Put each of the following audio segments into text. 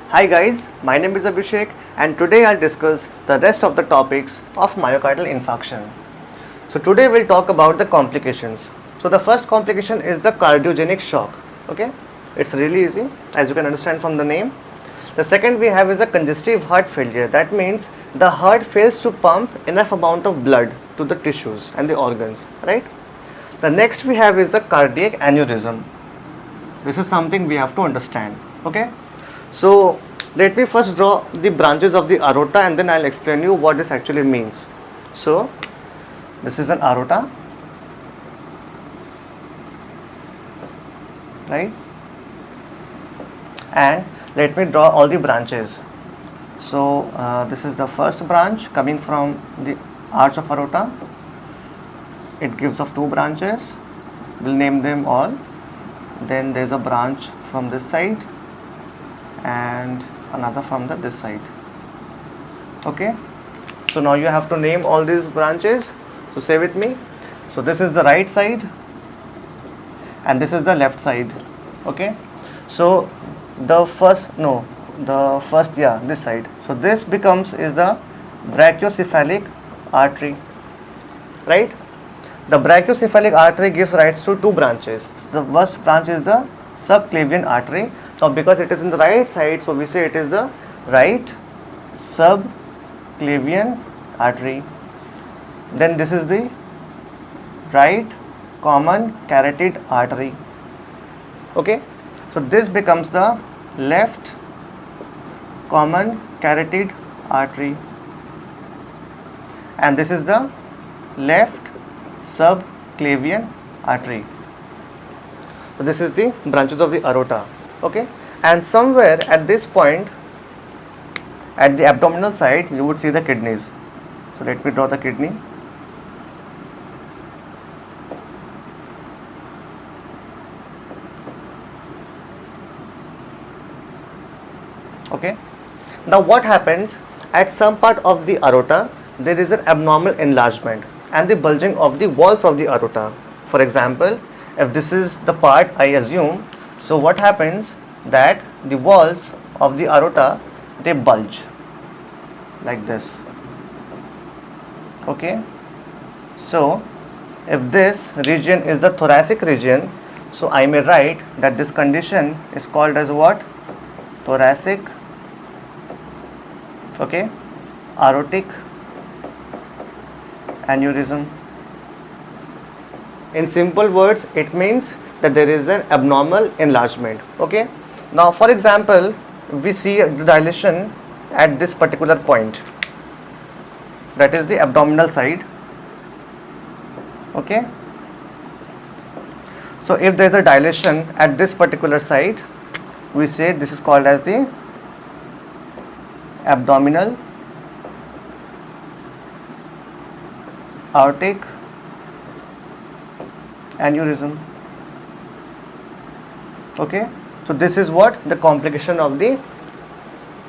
Hi guys, my name is Bhavishek and today I'll discuss the rest of the topics of myocardial infarction. So today we'll talk about the complications. So the first complication is the cardiogenic shock. Okay, it's really easy as you can understand from the name. The second we have is a congestive heart failure. That means the heart fails to pump enough amount of blood to the tissues and the organs, right? The next we have is the cardiac aneurysm. This is something we have to understand. Okay, so let me first draw the branches of the aorta and then I'll explain you what this actually means. So this is an aorta, right? And let me draw all the branches. So this is the first branch coming from the arch of aorta. It gives of two branches. We'll name them all. Then there's a branch from this side and another from this side. Okay, so now you have to name all these branches. So say with me. So this is the right side and this is the left side. Okay, so this side. So this is the brachiocephalic artery, right? The brachiocephalic artery gives rise to two branches. So the first branch is the subclavian artery. So because it is in the right side, so we say it is the right subclavian artery. Then this is the right common carotid artery. Okay, so this becomes the left common carotid artery, and this is the left subclavian artery. So this is the branches of the aorta. Okay, and somewhere at this point at the abdominal side you would see the kidneys. So let me draw the kidney. Okay, now what happens at some part of the aorta? There is an abnormal enlargement and the bulging of the walls of the aorta. For example, if this is the part I assume, so what happens that the walls of the aorta, they bulge like this. Okay, so if this region is the thoracic region, so I may write that this condition is called as what? Thoracic, okay, aortic aneurysm. In simple words, it means that there is an abnormal enlargement. Okay, now for example, we see a dilation at this particular point, that is the abdominal side. Okay, so if there is a dilation at this particular site, we say this is called as the abdominal aortic aneurysm. Okay, so this is what the complication of the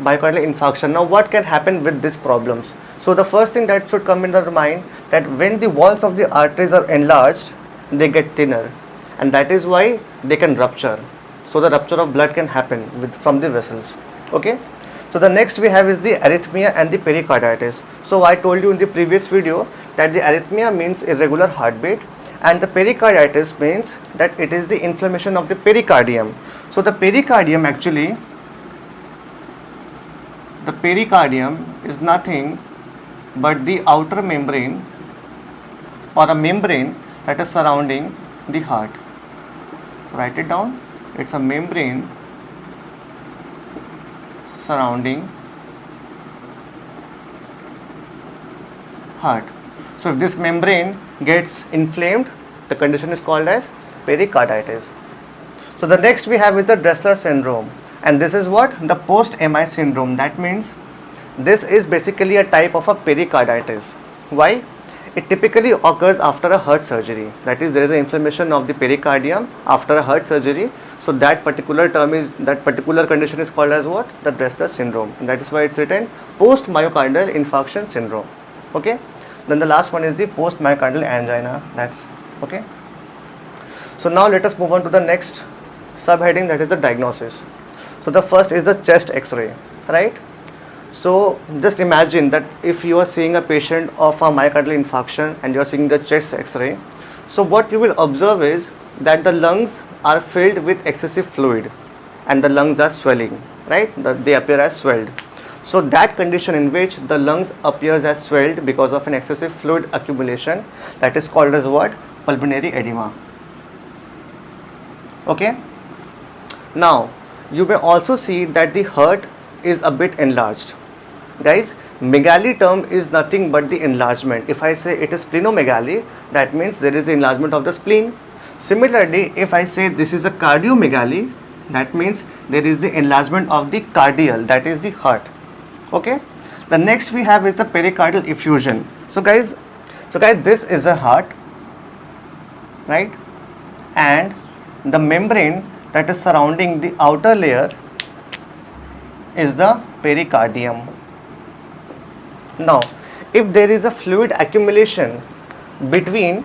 myocardial infarction. Now what can happen with these problems? So the first thing that should come in your mind, that when the walls of the arteries are enlarged, they get thinner, and that is why they can rupture. So the rupture of blood can happen from the vessels. Okay, so the next we have is the arrhythmia and the pericarditis. So I told you in the previous video that the arrhythmia means irregular heartbeat and the pericarditis means that it is the inflammation of the pericardium. So the pericardium is nothing but the outer membrane or a membrane that is surrounding the heart. So write it down. It's a membrane surrounding heart. So if this membrane gets inflamed, the condition is called as pericarditis. So the next we have is the Dressler syndrome, and this is what? The post-MI syndrome. That means this is basically a type of a pericarditis. Why? It typically occurs after a heart surgery. That is, there is an inflammation of the pericardium after a heart surgery. So that particular condition is called as what? The Dressler syndrome. And that is why it's written post-myocardial infarction syndrome. Okay. Then the last one is the post-myocardial angina. That's okay. So now let us move on to the next subheading, that is the diagnosis. So the first is the chest x-ray, right? So just imagine that if you are seeing a patient of a myocardial infarction and you are seeing the chest x-ray, so what you will observe is that the lungs are filled with excessive fluid and the lungs are swelling, right? They appear as swelled. So that condition in which the lungs appears as swelled because of an excessive fluid accumulation, that is called as what? Pulmonary edema. Okay. Now you may also see that the heart is a bit enlarged. Guys, megaly term is nothing but the enlargement. If I say it is splenomegaly, that means there is enlargement of the spleen. Similarly, if I say this is a cardiomegaly, that means there is the enlargement of the cardial, that is the heart. Okay. The next we have is the pericardial effusion. So guys, this is a heart, right? And the membrane that is surrounding the outer layer is the pericardium. Now, if there is a fluid accumulation between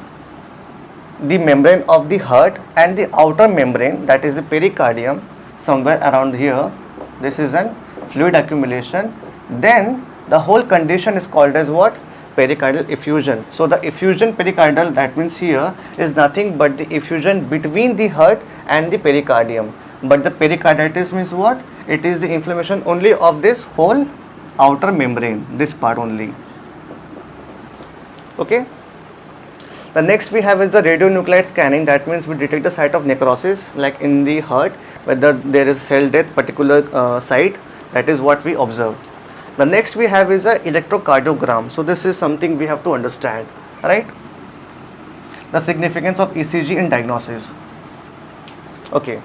the membrane of the heart and the outer membrane, that is the pericardium, somewhere around here, this is an fluid accumulation, then the whole condition is called as what? Pericardial effusion. So the effusion pericardial, that means here, is nothing but the effusion between the heart and the pericardium. But the pericarditis means what? It is the inflammation only of this whole outer membrane, this part only. Okay. The next we have is the radionuclide scanning. That means we detect the site of necrosis, like in the heart, whether there is cell death particular site. That is what we observe. The next we have is a electrocardiogram. So this is something we have to understand, right? The significance of ECG in diagnosis. Okay.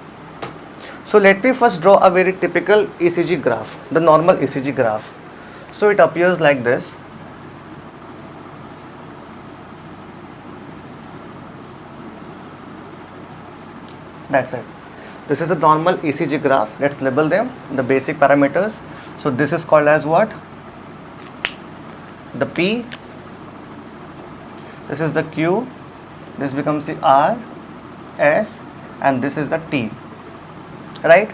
So let me first draw a very typical ECG graph, the normal ECG graph. So it appears like this. That's it. This is a normal ECG graph. Let's label them, the basic parameters. So this is called as what? The P. This is the Q. This becomes the R, S, and this is the T. Right?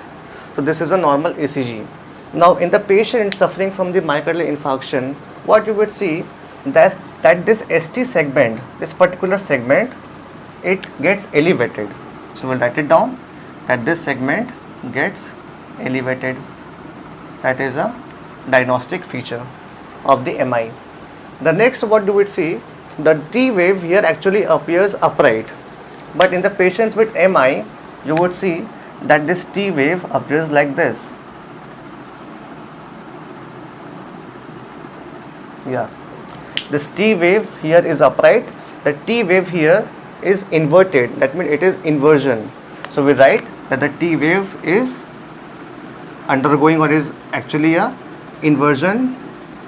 So this is a normal ECG. Now in the patient suffering from the myocardial infarction, what you would see that this ST segment, this particular segment, it gets elevated. So we'll write it down that this segment gets elevated. That is a diagnostic feature of the MI. The next, what do we see? The T wave here actually appears upright, but in the patients with MI, you would see that this T wave appears like this. Yeah, this T wave here is upright. The T wave here is inverted. That means it is inversion. So we write that the T wave is undergoing or is actually a inversion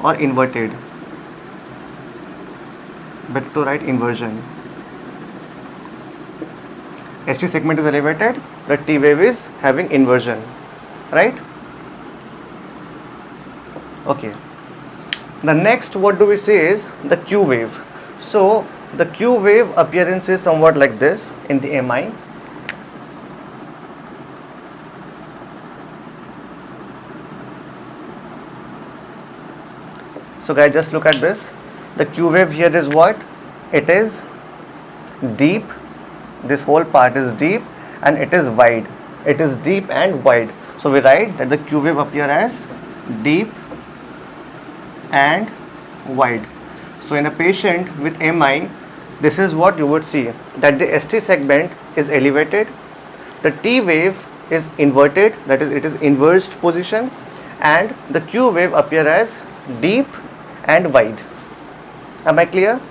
or inverted. Better to write inversion. ST segment is elevated, the T wave is having inversion, right? Okay. The next, what do we say is the Q wave. So the Q wave appearance is somewhat like this in the MI. So guys, just look at this. The Q wave here is what? It is deep. This whole part is deep and it is wide. It is deep and wide. So we write that the Q wave appear as deep and wide. So in a patient with MI, this is what you would see, that the ST segment is elevated, the T wave is inverted, that is it is inversed position, and the Q wave appear as deep and wide. Am I clear?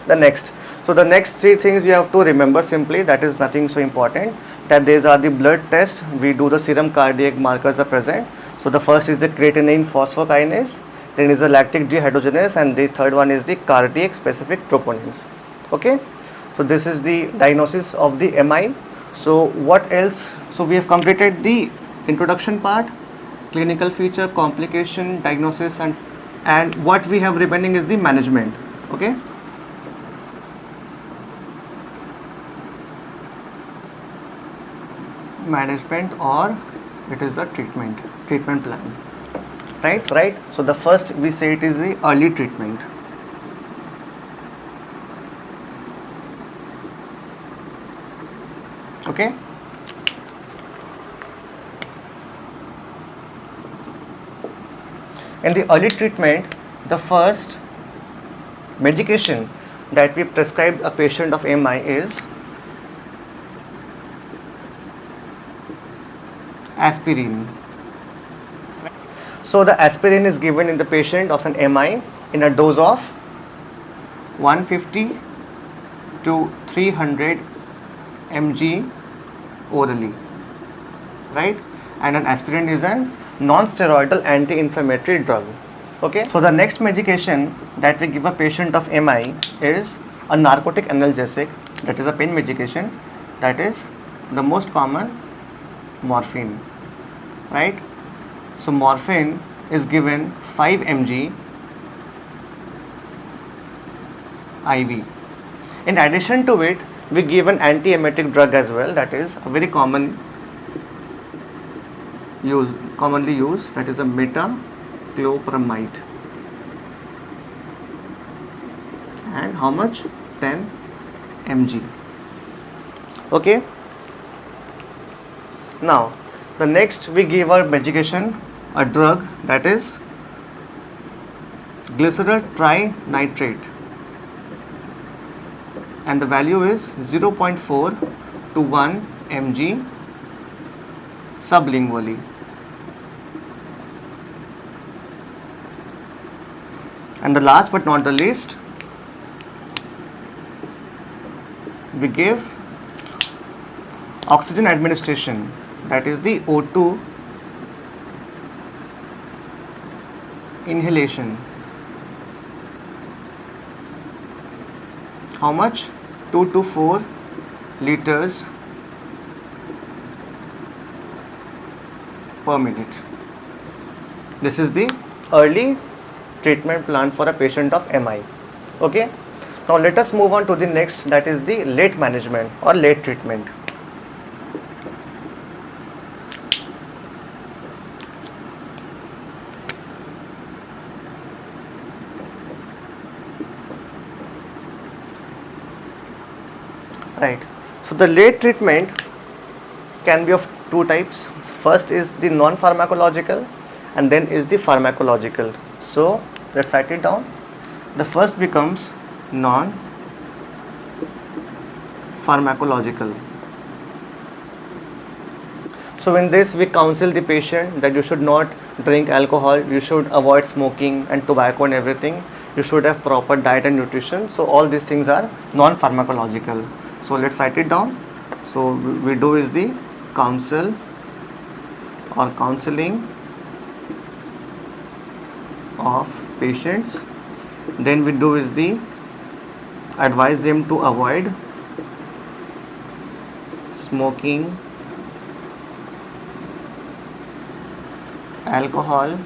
The next. So the next three things you have to remember simply, that is nothing so important, that these are the blood tests. We do the serum cardiac markers are present. So the first is the creatinine phosphokinase, then is the lactic dehydrogenase, and the third one is the cardiac specific troponins. Okay, so this is the diagnosis of the MI. So what else? So we have completed the introduction part, clinical feature, complication, diagnosis, and what we have remaining is the management. Okay. Management or It is the treatment plan. Right. So the first we say it is the early treatment. Okay. In the early treatment, the first medication that we prescribe a patient of MI is aspirin. So the aspirin is given in the patient of an MI in a dose of 150 to 300 mg orally, right? And an aspirin is a non-steroidal anti-inflammatory drug. Okay. So the next medication that we give a patient of MI is a narcotic analgesic, that is a pain medication, that is the most common, morphine, right? So morphine is given 5 mg IV. In addition to it, we give an anti-emetic drug as well, that is a very commonly used, that is a metoclopramide. And how much? 10 mg. Okay. Now the next we give our medication, a drug, that is glycerol trinitrate, and the value is 0.4 to 1 mg sublingually. And the last but not the least, we give oxygen administration, that is the O2 inhalation. How much? 2 to 4 liters per minute. This is the early treatment plan for a patient of MI. Okay. Now let us move on to the next, that is the late management or late treatment. Right. So the late treatment can be of two types. First is the non-pharmacological and then is the pharmacological. So let's write it down. The first becomes non-pharmacological. So in this we counsel the patient that you should not drink alcohol, you should avoid smoking and tobacco and everything. You should have proper diet and nutrition. So all these things are non-pharmacological. So let's write it down. So we do is the counsel or counseling of patients. Then we do is the advise them to avoid smoking, alcohol,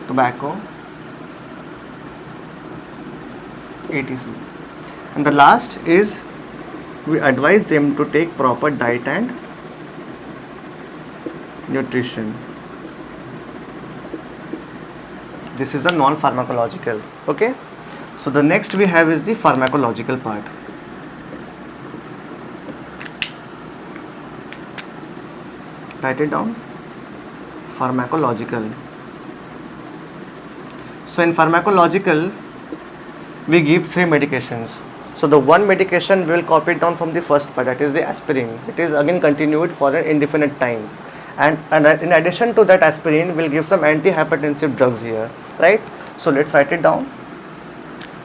tobacco, etc. And the last is we advise them to take proper diet and nutrition. This is a non-pharmacological. Okay. So the next we have is the pharmacological part. Write it down. Pharmacological. So in pharmacological, we give 3 medications. So the one medication we will copy it down from the first part, that is the aspirin. It is again continued for an indefinite time. And in addition to that aspirin, we'll give some antihypertensive drugs here, right? So let's write it down.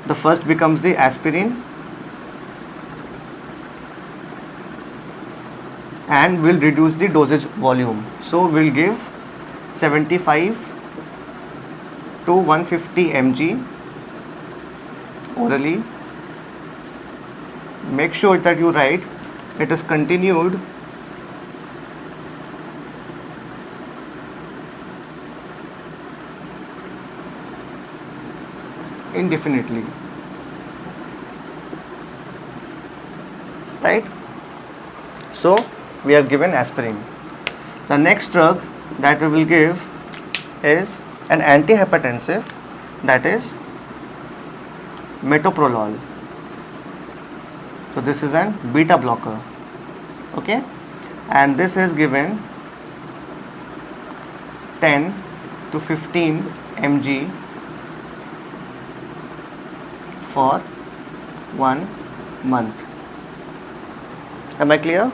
The first becomes the aspirin, and we'll reduce the dosage volume. So we'll give 75 to 150 mg orally. Make sure that you write it is continued indefinitely, right? So we have given aspirin. The next drug that we will give is an antihypertensive, that is metoprolol. So this is an beta blocker, okay, and this is given 10 to 15 mg for 1 month. Am I clear?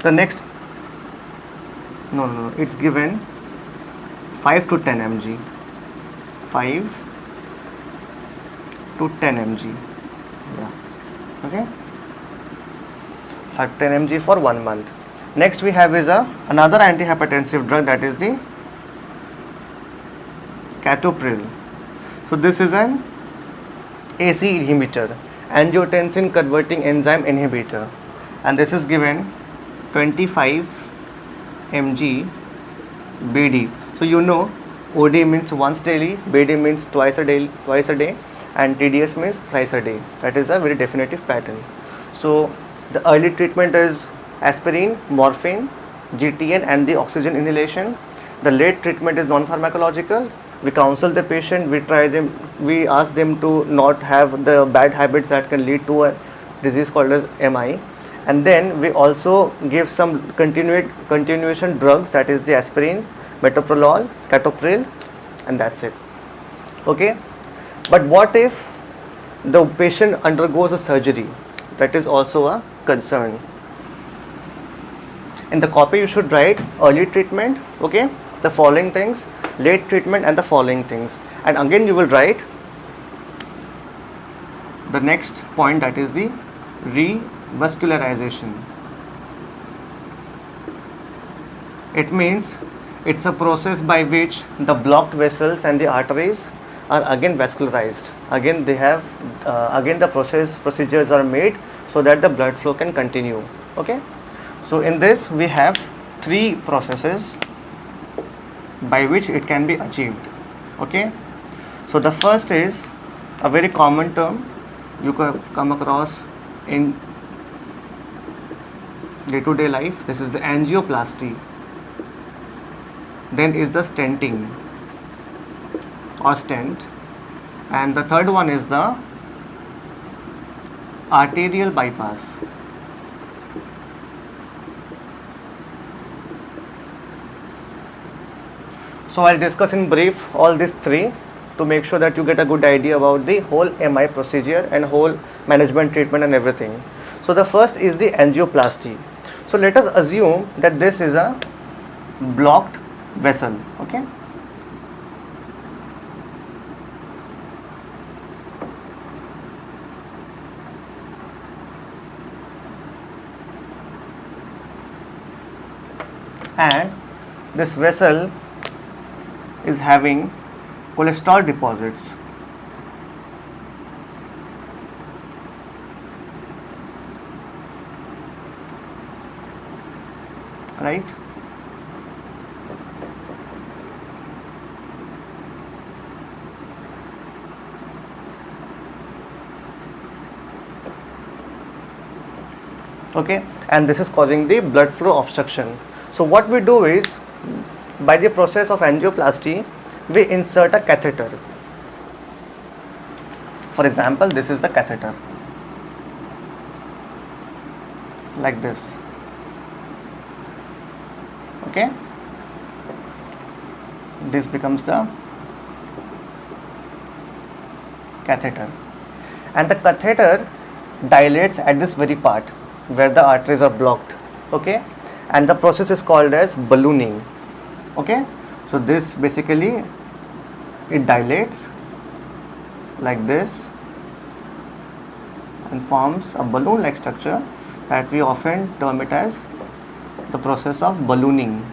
The next, no, it's given 5 to 10 mg, 5 to 10 mg, yeah, okay, 5 to 10 mg for 1 month. Next we have is another antihypertensive drug, that is the captopril. So this is an AC inhibitor, angiotensin converting enzyme inhibitor, and this is given 25 mg BD. So you know OD means once daily, BD means twice a day, and TDS means thrice a day. That is a very definitive pattern. So the early treatment is aspirin, morphine, GTN and the oxygen inhalation. The late treatment is non-pharmacological. We counsel the patient, we ask them to not have the bad habits that can lead to a disease called as MI. And then we also give some continuation drugs, that is the aspirin, metoprolol, captopril, and that's it. Okay. But what if the patient undergoes a surgery? That is also a concern. In the copy you should write early treatment, okay, the following things, late treatment and the following things, and again you will write the next point, that is the revascularization. It means it's a process by which the blocked vessels and the arteries are again vascularized. Again they have again the procedures are made so that the blood flow can continue. Okay. So in this we have 3 processes by which it can be achieved. Okay. So the first is a very common term you can come across in day-to-day life. This is the angioplasty. Then is the stenting or stent, and the third one is the arterial bypass. So I'll discuss in brief all these 3 to make sure that you get a good idea about the whole MI procedure and whole management treatment and everything. So the first is the angioplasty. So let us assume that this is a blocked vessel. Okay. And this vessel is having cholesterol deposits. Right? Okay, and this is causing the blood flow obstruction. So what we do is, by the process of angioplasty, we insert a catheter. For example, this is the catheter, like this. Okay, this becomes the catheter, and the catheter dilates at this very part where the arteries are blocked. Okay, and the process is called as ballooning. Okay, so this basically it dilates like this and forms a balloon like structure that we often term it as the process of ballooning.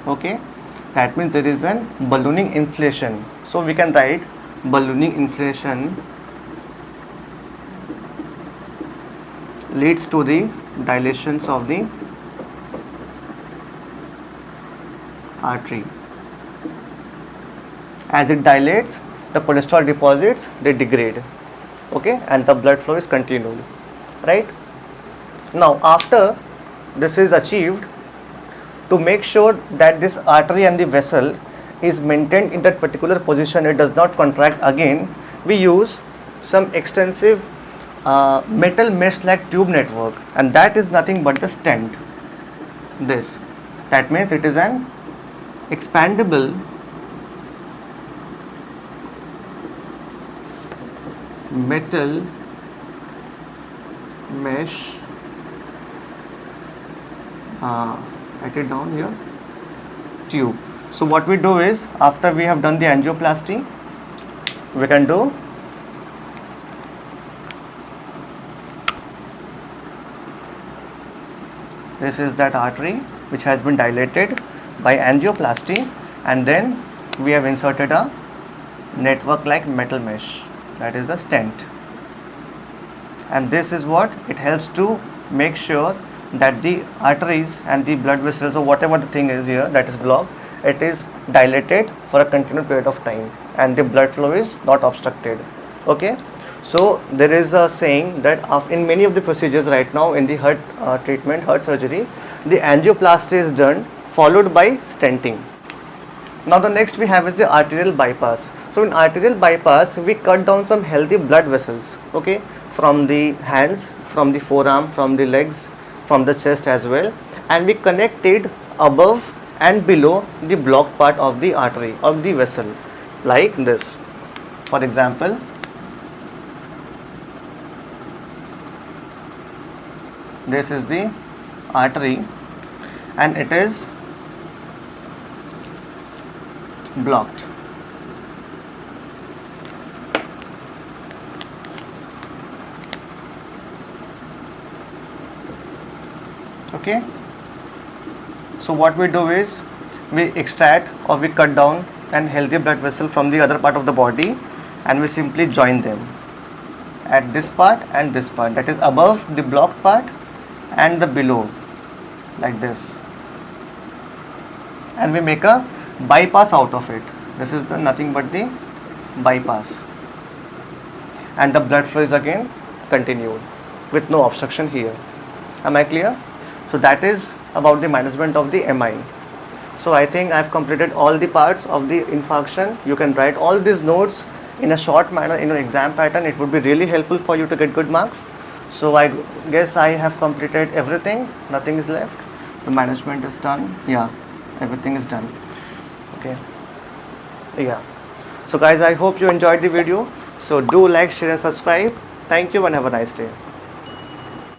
Okay, that means there is an ballooning inflation. So we can write ballooning inflation leads to the dilations of the artery. As it dilates, the cholesterol deposits they degrade. Okay, and the blood flow is continued. Right? Now after this is achieved, to make sure that this artery and the vessel is maintained in that particular position, it does not contract again, we use some extensive metal mesh like tube network, and that is nothing but the stent. This, that means it is an expandable metal mesh, write it down here, tube. So what we do is, after we have done the angioplasty, we can do this is that artery which has been dilated by angioplasty, and then we have inserted a network like metal mesh, that is a stent. And this is what it helps to make sure that the arteries and the blood vessels or whatever the thing is here that is blocked, it is dilated for a continued period of time and the blood flow is not obstructed. Okay, so there is a saying that in many of the procedures right now in the heart treatment, heart surgery, the angioplasty is done followed by stenting. Now the next we have is the arterial bypass. So in arterial bypass, we cut down some healthy blood vessels, okay, from the hands, from the forearm, from the legs, from the chest as well, and we connect it above and below the blocked part of the artery or the vessel, like this. For example, this is the artery and it is blocked. Okay, so what we do is we extract or we cut down an healthy blood vessel from the other part of the body and we simply join them at this part and this part, that is above the blocked part and the below, like this, and we make a bypass out of it. This is the nothing but the bypass, and the blood flow is again continued with no obstruction here. Am I clear? So that is about the management of the MI. So I think I have completed all the parts of the infarction. You can write all these notes in a short manner in your exam pattern. It would be really helpful for you to get good marks. So I guess I have completed everything. Nothing is left. The management is done. Yeah, everything is done. Okay. Yeah. So guys, I hope you enjoyed the video. So do like, share and subscribe. Thank you and have a nice day.